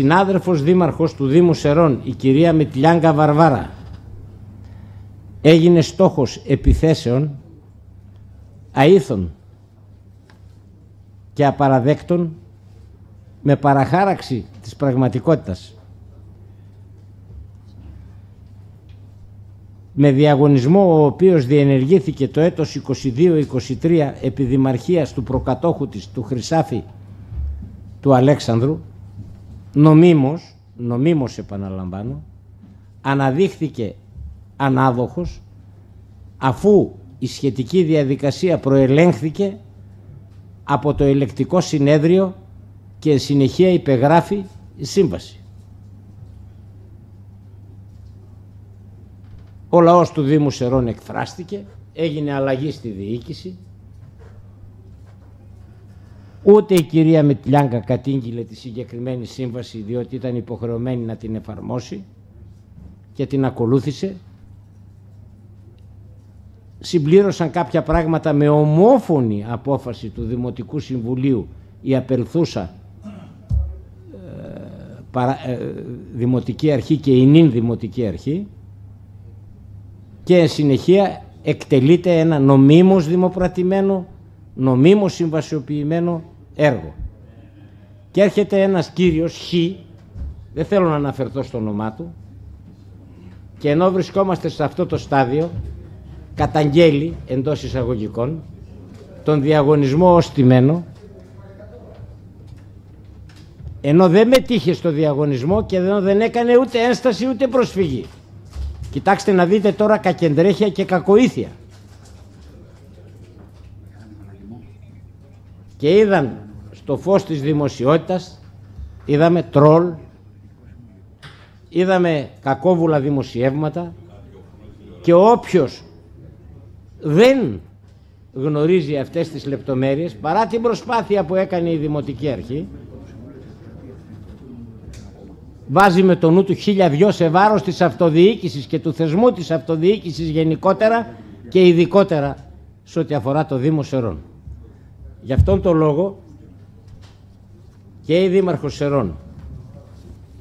συνάδελφος δήμαρχος του Δήμου Σερών, η κυρία Μητλιάγκα Βαρβάρα, έγινε στόχος επιθέσεων αήθων και απαραδέκτων με παραχάραξη της πραγματικότητας, με διαγωνισμό ο οποίος διενεργήθηκε το έτος 22-23 επί δημαρχίας του προκατόχου της, του Χρυσάφη του Αλέξανδρου, νομίμως επαναλαμβάνω, αναδείχθηκε ανάδοχος αφού η σχετική διαδικασία προελέγχθηκε από το ελεκτικό συνέδριο και συνεχεία υπεγράφει η σύμβαση. Ο λαός του Δήμου Σερών εκφράστηκε, έγινε αλλαγή στη διοίκηση. Ούτε η κυρία Μητλιάγκα κατήγγειλε τη συγκεκριμένη σύμβαση, διότι ήταν υποχρεωμένη να την εφαρμόσει και την ακολούθησε. Συμπλήρωσαν κάποια πράγματα με ομόφωνη απόφαση του Δημοτικού Συμβουλίου η απελθούσα Δημοτική Αρχή και η νυν Δημοτική Αρχή, και εν συνεχεία εκτελείται ένα νομίμως δημοπρατημένο, νομίμως συμβασιοποιημένο έργο. Και έρχεται ένας κύριος Χ, δεν θέλω να αναφερθώ στο όνομά του, και ενώ βρισκόμαστε σε αυτό το στάδιο καταγγέλει εντός εισαγωγικών τον διαγωνισμό ως τιμένο, ενώ δεν μετήχε στο διαγωνισμό και δεν έκανε ούτε ένσταση ούτε προσφυγή. Κοιτάξτε να δείτε τώρα κακεντρέχεια και κακοήθεια. Και είδαν στο φως της δημοσιότητας, είδαμε τρόλ, είδαμε κακόβουλα δημοσιεύματα, και όποιος δεν γνωρίζει αυτές τις λεπτομέρειες, παρά την προσπάθεια που έκανε η Δημοτική Αρχή, βάζει με το νου του χίλια δυο σε βάρος της αυτοδιοίκησης και του θεσμού της αυτοδιοίκησης γενικότερα και ειδικότερα σε ό,τι αφορά το Δήμο Σερών. Γι' αυτόν τον λόγο και η Δήμαρχος Σερών,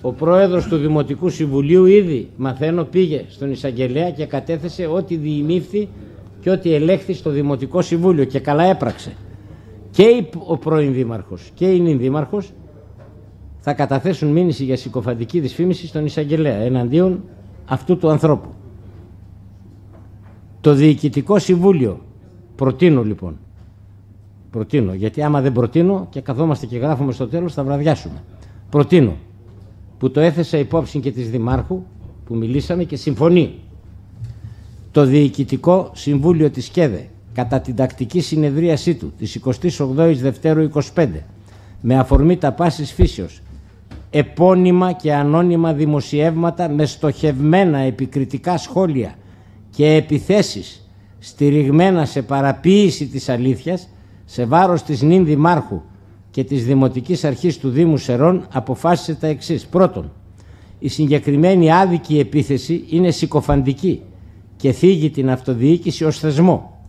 ο πρόεδρος του Δημοτικού Συμβουλίου, ήδη μαθαίνω πήγε στον εισαγγελέα και κατέθεσε ό,τι διημήφθη και ό,τι ελέγχθη στο Δημοτικό Συμβούλιο, και καλά έπραξε. Και ο πρώην Δήμαρχος και η νυν Δήμαρχος θα καταθέσουν μήνυση για συκοφαντική δυσφήμιση στον εισαγγελέα εναντίον αυτού του ανθρώπου. Το Διοικητικό Συμβούλιο, προτείνω λοιπόν, γιατί άμα δεν προτείνω και καθόμαστε και γράφουμε στο τέλος θα βραδιάσουμε. Προτείνω, που το έθεσα υπόψη και της Δημάρχου που μιλήσαμε και συμφωνεί, το Διοικητικό Συμβούλιο της ΚΕΔΕ κατά την τακτική συνεδρίασή του της 28ης Δευτέρου 25 με αφορμή τα πάσης φύσεως επώνυμα και ανώνυμα δημοσιεύματα με στοχευμένα επικριτικά σχόλια και επιθέσεις στηριγμένα σε παραποίηση της αλήθειας σε βάρος της νυν Δημάρχου και της Δημοτικής Αρχής του Δήμου Σερών, αποφάσισε τα εξής. Πρώτον, η συγκεκριμένη άδικη επίθεση είναι συκοφαντική και θίγει την αυτοδιοίκηση ως θεσμό.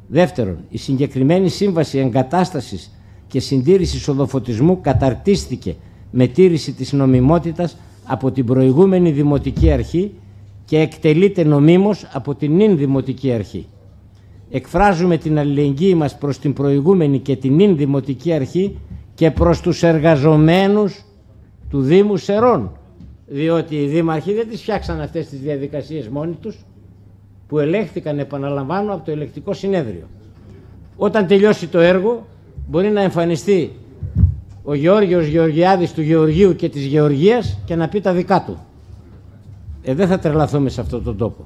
Δεύτερον, η συγκεκριμένη σύμβαση εγκατάστασης και συντήρησης οδοφωτισμού καταρτίστηκε με τήρηση της νομιμότητας από την προηγούμενη Δημοτική Αρχή και εκτελείται νομίμως από την νυν Δημοτική Αρχή. Εκφράζουμε την αλληλεγγύη μας προς την προηγούμενη και την νυν Δημοτική Αρχή και προς τους εργαζομένους του Δήμου Σερών, διότι οι δήμαρχοι δεν τις φτιάξαν αυτές τις διαδικασίες μόνοι τους, που ελέγχθηκαν, επαναλαμβάνω, από το ελεκτικό συνέδριο. Όταν τελειώσει το έργο μπορεί να εμφανιστεί ο Γεώργιος Γεωργιάδης του Γεωργίου και της Γεωργίας και να πει τα δικά του. Δεν θα τρελαθούμε σε αυτόν τον τόπο.